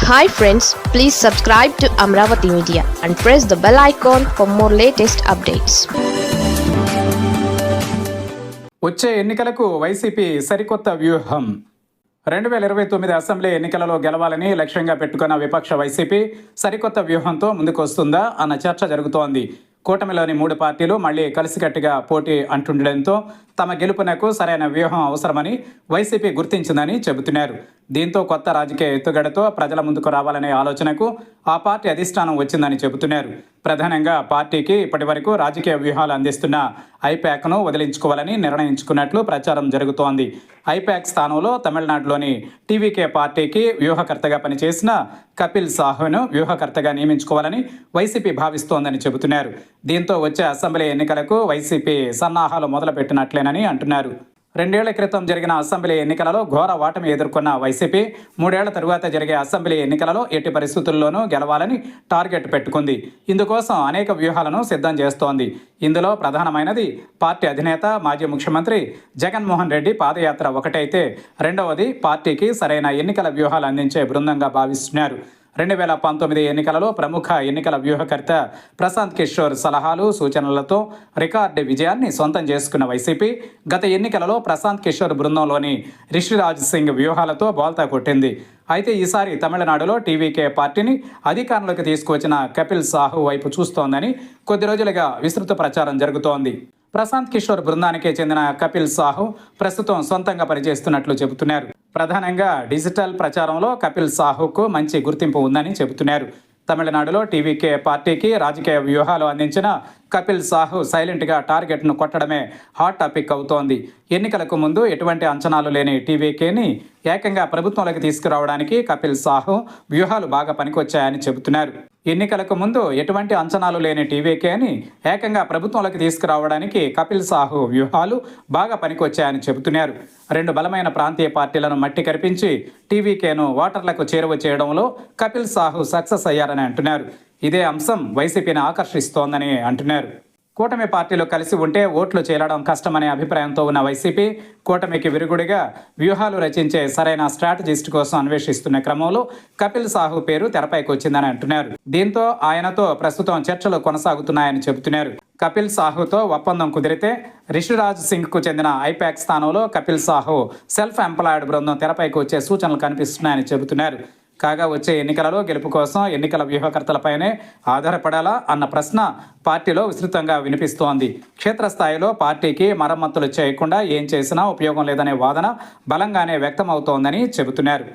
Hi friends, please subscribe to Amravati Media and press the bell icon for more latest updates. వచ్చే ఎన్నికలకు YCP సరికొత్త వ్యూహం. 2029 assembly ఎన్నికలలో గెలవాలని లక్ష్యంగా పెట్టుకున్న విపక్ష వైసీపీ సరికొత్త వ్యూహంతో ముందుకు వస్తుందా అన్న చర్చ జరుగుతోంది. కూటమిలోని 3 పార్టీలు మళ్లీ కలిసికట్టుగా పోటీ అంటుండడంతో తమ గెలుపునకు సరైన వ్యూహం అవసరమని వైసీపీ గుర్తించిందని చెబుతున్నారు. దీంతో కొత్త రాజకీయ ఎత్తుగడతో ప్రజల ముందుకు రావాలనే ఆలోచనకు ఆ పార్టీ అధిష్టానం వచ్చిందని చెబుతున్నారు. ప్రధానంగా పార్టీకి ఇప్పటివరకు రాజకీయ వ్యూహాలు అందిస్తున్న ఐపాక్ను వదిలించుకోవాలని నిర్ణయించుకున్నట్లు ప్రచారం జరుగుతోంది. ఐపాక్ స్థానంలో తమిళనాడులోని టీవీకే పార్టీకి వ్యూహకర్తగా పనిచేసిన కపిల్ సాహును వ్యూహకర్తగా నియమించుకోవాలని వైసీపీ భావిస్తోందని చెబుతున్నారు. దీంతో వచ్చే అసెంబ్లీ ఎన్నికలకు వైసీపీ సన్నాహాలు మొదలుపెట్టినట్లేనని అంటున్నారు. 2 ఏళ్ల క్రితం జరిగిన అసెంబ్లీ ఎన్నికలలో ఘోర ఓటమి ఎదుర్కొన్న వైసీపీ 3 ఏళ్ల తరువాత జరిగే అసెంబ్లీ ఎన్నికలలో ఎట్టి పరిస్థితుల్లోనూ గెలవాలని టార్గెట్ పెట్టుకుంది. ఇందుకోసం అనేక వ్యూహాలను సిద్ధం చేస్తోంది. ఇందులో ప్రధానమైనది పార్టీ అధినేత మాజీ ముఖ్యమంత్రి జగన్మోహన్ రెడ్డి పాదయాత్ర ఒకటైతే, రెండవది పార్టీకి సరైన ఎన్నికల వ్యూహాలు అందించే బృందంగా భావిస్తున్నారు. 2019 ఎన్నికలలో ప్రముఖ ఎన్నికల వ్యూహకర్త ప్రశాంత్ కిషోర్ సలహాలు, సూచనలతో రికార్డు విజయాన్ని సొంతం చేసుకున్న వైసీపీ గత ఎన్నికలలో ప్రశాంత్ కిషోర్ బృందంలోని రిషిరాజ్ సింగ్ వ్యూహాలతో బోల్తా కొట్టింది. అయితే ఈసారి తమిళనాడులో టీవీకే పార్టీని అధికారంలోకి తీసుకువచ్చిన కపిల్ సాహు వైపు చూస్తోందని కొద్ది రోజులుగా విస్తృత ప్రచారం జరుగుతోంది. ప్రశాంత్ కిషోర్ బృందానికే చెందిన కపిల్ సాహు ప్రస్తుతం సొంతంగా పనిచేస్తున్నట్లు చెబుతున్నారు. ప్రధానంగా డిజిటల్ ప్రచారంలో కపిల్ సాహుకు మంచి గుర్తింపు ఉందని చెబుతున్నారు. తమిళనాడులో టీవీకే పార్టీకి రాజకీయ వ్యూహాలు అందించిన కపిల్ సాహు సైలెంట్గా టార్గెట్ను కొట్టడమే హాట్ టాపిక్ అవుతోంది. ఎన్నికలకు ముందు ఎటువంటి అంచనాలు లేని టీవీకేని ఏకంగా ప్రభుత్వంలోకి తీసుకురావడానికి కపిల్ సాహు వ్యూహాలు బాగా పనికొచ్చాయని చెబుతున్నారు. ఎన్నికలకు ముందు ఎటువంటి అంచనాలు లేని టీవీకేని ఏకంగా ప్రభుత్వంలోకి తీసుకురావడానికి కపిల్ సాహు వ్యూహాలు బాగా పనికొచ్చాయని చెబుతున్నారు. 2 బలమైన ప్రాంతీయ పార్టీలను మట్టి కరిపించి టీవీకేను ఓటర్లకు చేరువ చేయడంలో కపిల్ సాహు సక్సెస్ అయ్యారని అంటున్నారు. ఇదే అంశం వైసీపీని ఆకర్షిస్తోందని అంటున్నారు. కూటమి పార్టీలు కలిసి ఉంటే ఓట్లు చేరడం కష్టమనే అభిప్రాయంతో ఉన్న వైసీపీ కూటమికి విరుగుడిగా వ్యూహాలు రచించే సరైన స్ట్రాటజిస్ట్ కోసం అన్వేషిస్తున్న క్రమంలో కపిల్ సాహు పేరు తెరపైకి వచ్చిందని అంటున్నారు. దీంతో ఆయనతో ప్రస్తుతం చర్చలు కొనసాగుతున్నాయని చెబుతున్నారు. కపిల్ సాహుతో ఒప్పందం కుదిరితే రిషిరాజ్ సింగ్కు చెందిన ఐపాక్ స్థానంలో కపిల్ సాహు సెల్ఫ్ ఎంప్లాయిడ్ బృందం తెరపైకి వచ్చే సూచనలు కనిపిస్తున్నాయని చెబుతున్నారు. కాగా వచ్చే ఎన్నికలలో గెలుపు కోసం ఎన్నికల వ్యూహకర్తలపైనే ఆధారపడాలా అన్న ప్రశ్న పార్టీలో విస్తృతంగా వినిపిస్తోంది. క్షేత్రస్థాయిలో పార్టీకి మరమ్మతులు చేయకుండా ఏం చేసినా ఉపయోగం లేదనే వాదన బలంగానే వ్యక్తమవుతోందని చెబుతున్నారు.